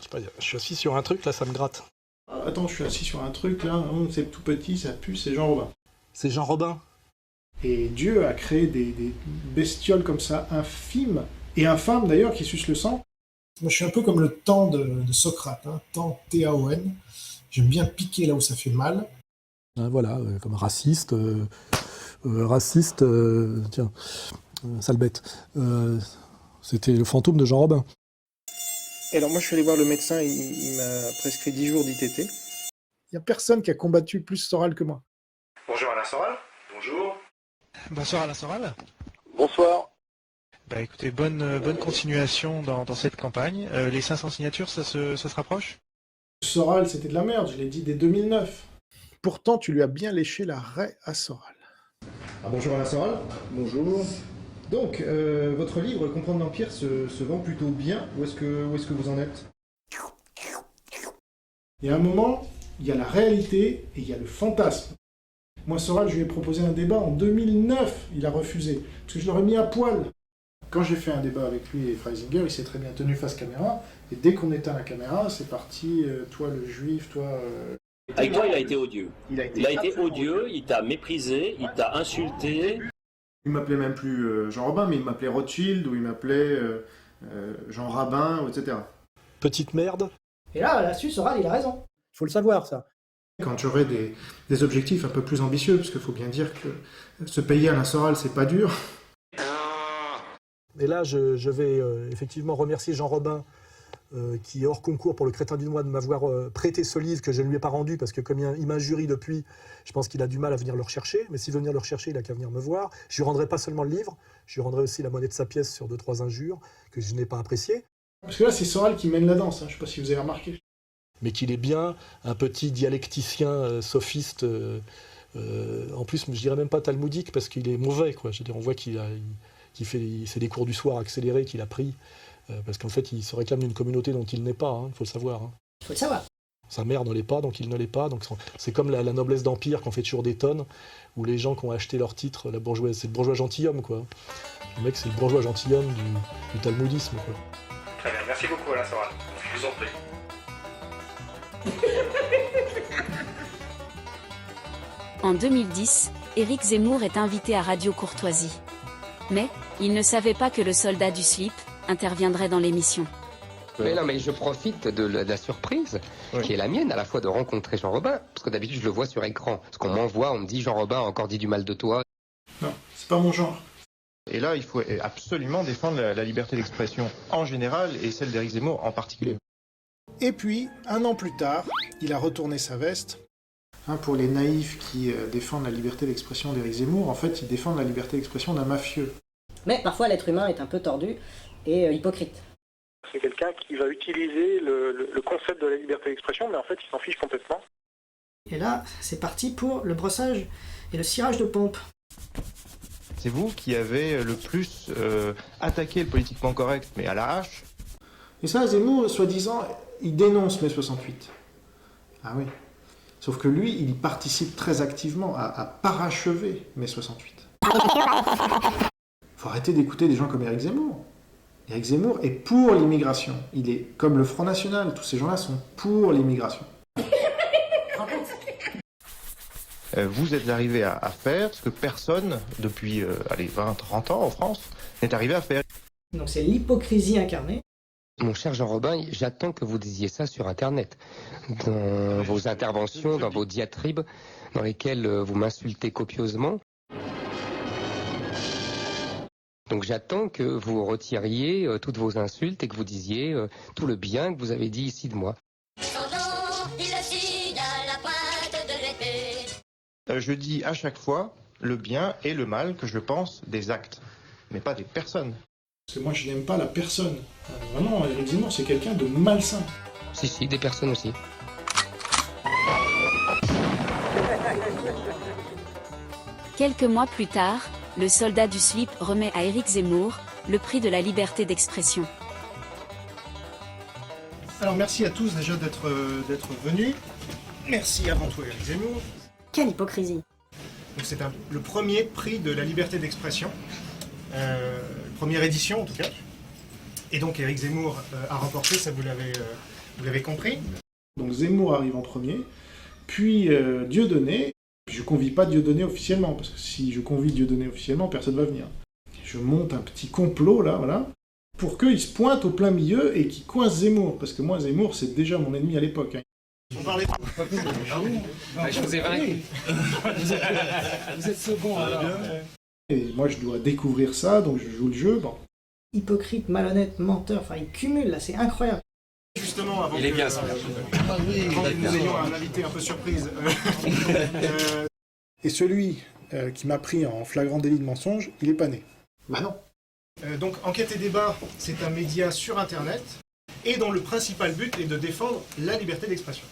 sais pas, je suis assis sur un truc, là, ça me gratte. Attends, je suis assis sur un truc, là, c'est tout petit, ça pue, c'est Jean Robin. C'est Jean Robin. Et Dieu a créé des bestioles comme ça, infimes, et infâmes d'ailleurs, qui sucent le sang. Moi, je suis un peu comme le temps de Socrate, hein, temps T-A-O-N. J'aime bien piquer là où ça fait mal. Voilà, comme raciste, tiens, sale bête. C'était le fantôme de Jean Robin. Et alors moi, je suis allé voir le médecin, il m'a prescrit 10 jours d'ITT. Il n'y a personne qui a combattu plus Soral que moi. Bonjour Alain Soral. Bonjour. Bonsoir Alain Soral. Bonsoir. Bah écoutez, bonne continuation dans cette campagne. Les 500 signatures, ça se rapproche ? Soral, c'était de la merde, je l'ai dit dès 2009. Pourtant, tu lui as bien léché la raie à Soral. Bonjour Alain Soral. Bonjour. Donc, votre livre Comprendre l'Empire se vend plutôt bien. Où est-ce que vous en êtes? Il y a un moment, il y a la réalité et il y a le fantasme. Moi, Soral, je lui ai proposé un débat en 2009. Il a refusé, parce que je l'aurais mis à poil. Quand j'ai fait un débat avec lui et Freisinger, il s'est très bien tenu face caméra. Et dès qu'on éteint la caméra, c'est parti, toi le juif, toi... Avec toi, il a été odieux. Il a été odieux, il t'a méprisé, il t'a insulté. Il m'appelait même plus Jean Robin, mais il m'appelait Rothschild, ou il m'appelait Jean Rabin, etc. Petite merde. Et là-dessus, Soral, il a raison. Il faut le savoir, ça. Quand j'aurai des objectifs un peu plus ambitieux, parce qu'il faut bien dire que se payer Alain Soral, c'est pas dur. Et là, je vais effectivement remercier Jean Robin, qui est hors concours pour le Crétin du Noir, de m'avoir prêté ce livre que je ne lui ai pas rendu, parce que comme il m'injurie depuis, je pense qu'il a du mal à venir le rechercher. Mais s'il veut venir le rechercher, il a qu'à venir me voir. Je lui rendrai pas seulement le livre, je lui rendrai aussi la monnaie de sa pièce sur 2-3 injures que je n'ai pas appréciées. Parce que là, c'est Soral qui mène la danse, hein. Je sais pas si vous avez remarqué. Mais qu'il est bien un petit dialecticien sophiste, en plus, je dirais même pas talmudique, parce qu'il est mauvais, quoi. Je veux dire, on voit c'est des cours du soir accélérés qu'il a pris, parce qu'en fait, il se réclame d'une communauté dont il n'est pas, hein, il faut le savoir. Hein. Il faut le savoir. Sa mère ne l'est pas, donc il ne l'est pas. Donc c'est comme la noblesse d'Empire qu'on fait toujours des tonnes, où les gens qui ont acheté leur titre, la bourgeoisie, c'est le bourgeois gentilhomme, quoi. Le mec, c'est le bourgeois gentilhomme du talmudisme, quoi. Très bien, merci beaucoup Alain Soral. Je vous en prie. En 2010, Éric Zemmour est invité à Radio Courtoisie. Mais, il ne savait pas que le soldat du slip interviendrait dans l'émission. Mais non, mais je profite de la surprise qui est la mienne, à la fois de rencontrer Jean Robin, parce que d'habitude je le vois sur écran. Parce qu'on m'envoie, on me dit Jean Robin a encore dit du mal de toi. Non, c'est pas mon genre. Et là, il faut absolument défendre la liberté d'expression en général et celle d'Éric Zemmour en particulier. Et puis, un an plus tard, il a retourné sa veste. Hein, pour les naïfs qui défendent la liberté d'expression d'Éric Zemmour, en fait, ils défendent la liberté d'expression d'un mafieux. Mais parfois, l'être humain est un peu tordu et hypocrite. C'est quelqu'un qui va utiliser le concept de la liberté d'expression, mais en fait, il s'en fiche complètement. Et là, c'est parti pour le brossage et le cirage de pompe. C'est vous qui avez le plus attaqué le politiquement correct, mais à la hache. Et ça, Zemmour, soi-disant, il dénonce mai 68. Ah oui. Sauf que lui, il participe très activement à parachever mai 68. Faut arrêter d'écouter des gens comme Éric Zemmour. Éric Zemmour est pour l'immigration. Il est comme le Front National. Tous ces gens-là sont pour l'immigration. Vous êtes arrivé à faire ce que personne, depuis 20-30 ans en France, n'est arrivé à faire. Donc c'est l'hypocrisie incarnée. Mon cher Jean Robin, j'attends que vous disiez ça sur Internet. Dans vos interventions, dans vos diatribes, dans lesquelles vous m'insultez copieusement. Donc j'attends que vous retiriez toutes vos insultes et que vous disiez tout le bien que vous avez dit ici de moi. Je dis à chaque fois le bien et le mal que je pense des actes, mais pas des personnes. Parce que moi, je n'aime pas la personne. Vraiment, Éric Zemmour, c'est quelqu'un de malsain. Si, des personnes aussi. Quelques mois plus tard, le soldat du slip remet à Éric Zemmour le prix de la liberté d'expression. Alors merci à tous déjà d'être venus. Merci avant tout à Éric Zemmour. Quelle hypocrisie. Donc c'est le premier prix de la liberté d'expression. Première édition en tout cas. Et donc Éric Zemmour a remporté, ça vous l'avez compris. Donc Zemmour arrive en premier, puis Dieudonné. Je convie pas Dieudonné officiellement, parce que si je convie Dieudonné officiellement, personne ne va venir. Je monte un petit complot là, voilà, pour qu'il se pointe au plein milieu et qu'il coince Zemmour, parce que moi Zemmour c'est déjà mon ennemi à l'époque. Hein. On parlait je vous ai vaincu. Vous êtes second alors. Et moi je dois découvrir ça, donc je joue le jeu. Bon. Hypocrite, malhonnête, menteur, enfin il cumule là, c'est incroyable. Justement, avant Il est bien, que nous ayons un invité un peu surprise. Et celui qui m'a pris en flagrant délit de mensonge, il est pas né. Bah non. Donc Enquête et Débat, c'est un média sur Internet et dont le principal but est de défendre la liberté d'expression.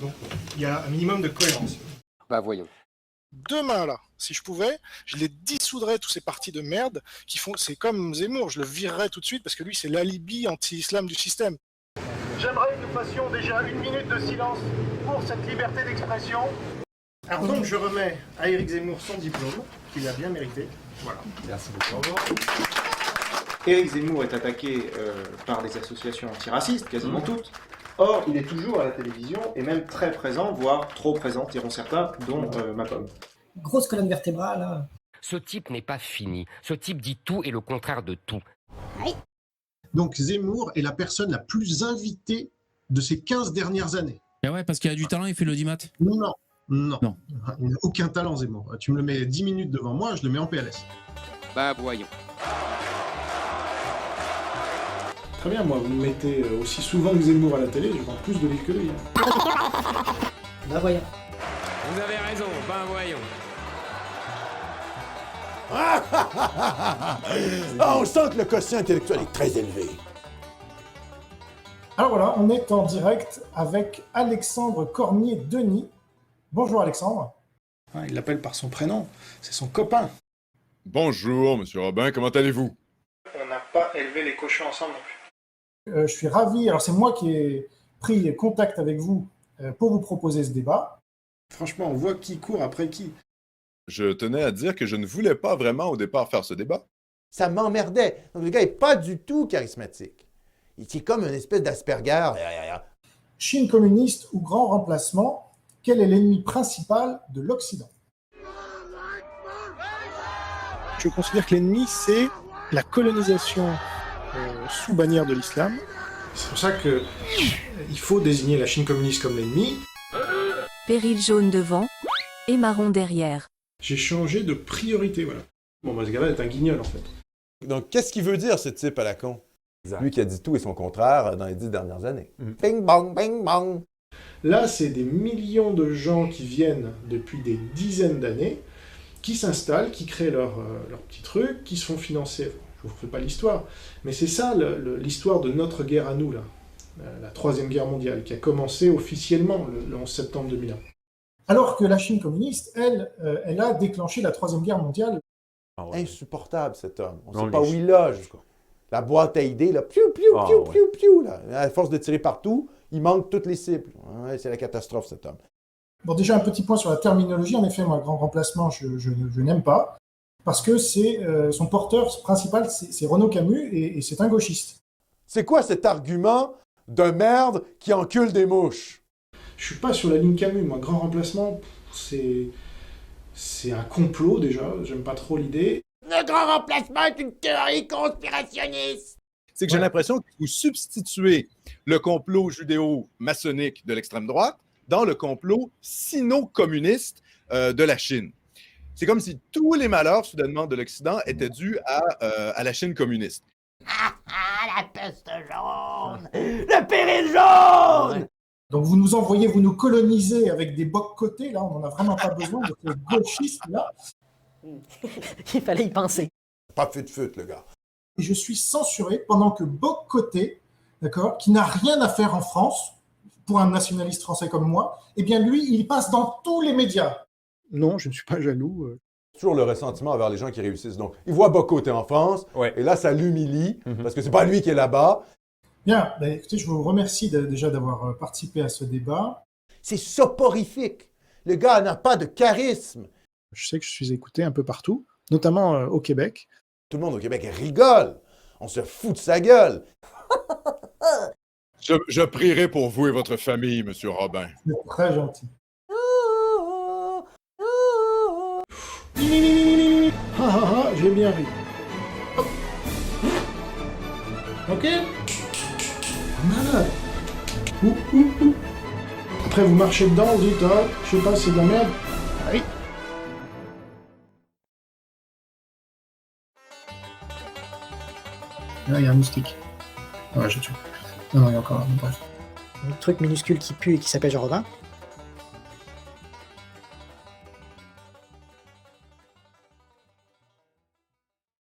Donc il y a un minimum de cohérence. Bah voyons. Demain, là, si je pouvais, je les dissoudrais, tous ces partis de merde qui font... C'est comme Zemmour, je le virerais tout de suite parce que lui, c'est l'alibi anti-islam du système. J'aimerais que nous fassions déjà 1 minute de silence pour cette liberté d'expression. Alors donc, je remets à Éric Zemmour son diplôme, qu'il a bien mérité. Voilà. Merci beaucoup. Éric Zemmour est attaqué par des associations antiracistes, quasiment toutes. Or, il est toujours à la télévision, et même très présent, voire trop présent, diront certains, dont ma pomme. Grosse colonne vertébrale, là. Ce type n'est pas fini. Ce type dit tout et le contraire de tout. Donc Zemmour est la personne la plus invitée de ces 15 dernières années. Et ouais, parce qu'il a du talent, il fait l'audimat. Non. Il n'a aucun talent, Zemmour. Tu me le mets 10 minutes devant moi, je le mets en PLS. Bah voyons. Très bien, moi, vous me mettez aussi souvent que Zemmour à la télé, je vends plus de livres que lui. Bah voyons. Vous avez raison, bah voyons. On sent que le quotient intellectuel est très élevé. Alors voilà, on est en direct avec Alexandre Cormier-Denis. Bonjour Alexandre. Il l'appelle par son prénom, c'est son copain. Bonjour Monsieur Robin, comment allez-vous? On n'a pas élevé les cochons ensemble non plus. Je suis ravi, alors c'est moi qui ai pris contact avec vous pour vous proposer ce débat. Franchement, on voit qui court après qui. Je tenais à dire que je ne voulais pas vraiment au départ faire ce débat. Ça m'emmerdait. Donc le gars est pas du tout charismatique. Il est comme une espèce d'Asperger. Chine communiste ou grand remplacement, quel est l'ennemi principal de l'Occident? Je considère que l'ennemi, c'est la colonisation sous bannière de l'islam. C'est pour ça qu'il faut désigner la Chine communiste comme l'ennemi. Péril jaune devant et marron derrière. J'ai changé de priorité, voilà. Bon, bah, ce gars-là est un guignol, en fait. Donc, qu'est-ce qu'il veut dire, ce type à la con? Exact. Lui qui a dit tout et son contraire dans les 10 dernières années. Bing bong, bing bong. Là, c'est des millions de gens qui viennent depuis des dizaines d'années, qui s'installent, qui créent leur petit truc, qui se font financer. Je ne vous refais pas l'histoire, mais c'est ça l'histoire de notre guerre à nous, là. La Troisième Guerre mondiale, qui a commencé officiellement le 11 septembre 2001. Alors que la Chine communiste, elle a déclenché la Troisième Guerre mondiale. Ah ouais. Insupportable, cet homme. On ne sait pas où il loge. La boîte à idées, là, piou, là. À force de tirer partout, il manque toutes les cibles. Ouais, c'est la catastrophe, cet homme. Bon, déjà, un petit point sur la terminologie. En effet, moi, grand remplacement, je n'aime pas. Parce que c'est son porteur principal, c'est Renaud Camus, et c'est un gauchiste. C'est quoi cet argument de merde qui encule des mouches? Je suis pas sur la ligne Camus, moi. Grand remplacement, c'est un complot, déjà. J'aime pas trop l'idée. Le grand remplacement est une théorie conspirationniste. C'est que j'ai l'impression que vous substituez le complot judéo-maçonnique de l'extrême droite dans le complot sino-communiste de la Chine. C'est comme si tous les malheurs, soudainement, de l'Occident étaient dus à la Chine communiste. La peste jaune! Le péril jaune! Donc vous nous envoyez, vous nous colonisez avec des bocs-côtés, là, on n'en a vraiment pas besoin de ce gauchiste, là. Il fallait y penser. Pas fut, le gars. Et je suis censuré pendant que boc-côté, d'accord, qui n'a rien à faire en France, pour un nationaliste français comme moi, eh bien lui, il passe dans tous les médias. Non, je ne suis pas jaloux. Toujours le ressentiment envers les gens qui réussissent. Donc, il voit Boc-Côté en France, et là, ça l'humilie, parce que c'est pas lui qui est là-bas. Bien, écoutez, je vous remercie déjà d'avoir participé à ce débat. C'est soporifique. Le gars n'a pas de charisme. Je sais que je suis écouté un peu partout, notamment au Québec. Tout le monde au Québec rigole. On se fout de sa gueule. Je prierai pour vous et votre famille, Monsieur Robin. C'est très gentil. J'ai bien ri. Hop. Ok. Malade. Ouh. Après, vous marchez dedans, vous dites, ah, je sais pas, c'est de la merde. Ah oui. Là, il y a un moustique. Ouais, je tue. Non, il y a encore un. Bref. Un truc minuscule qui pue et qui s'appelle Jean Robin.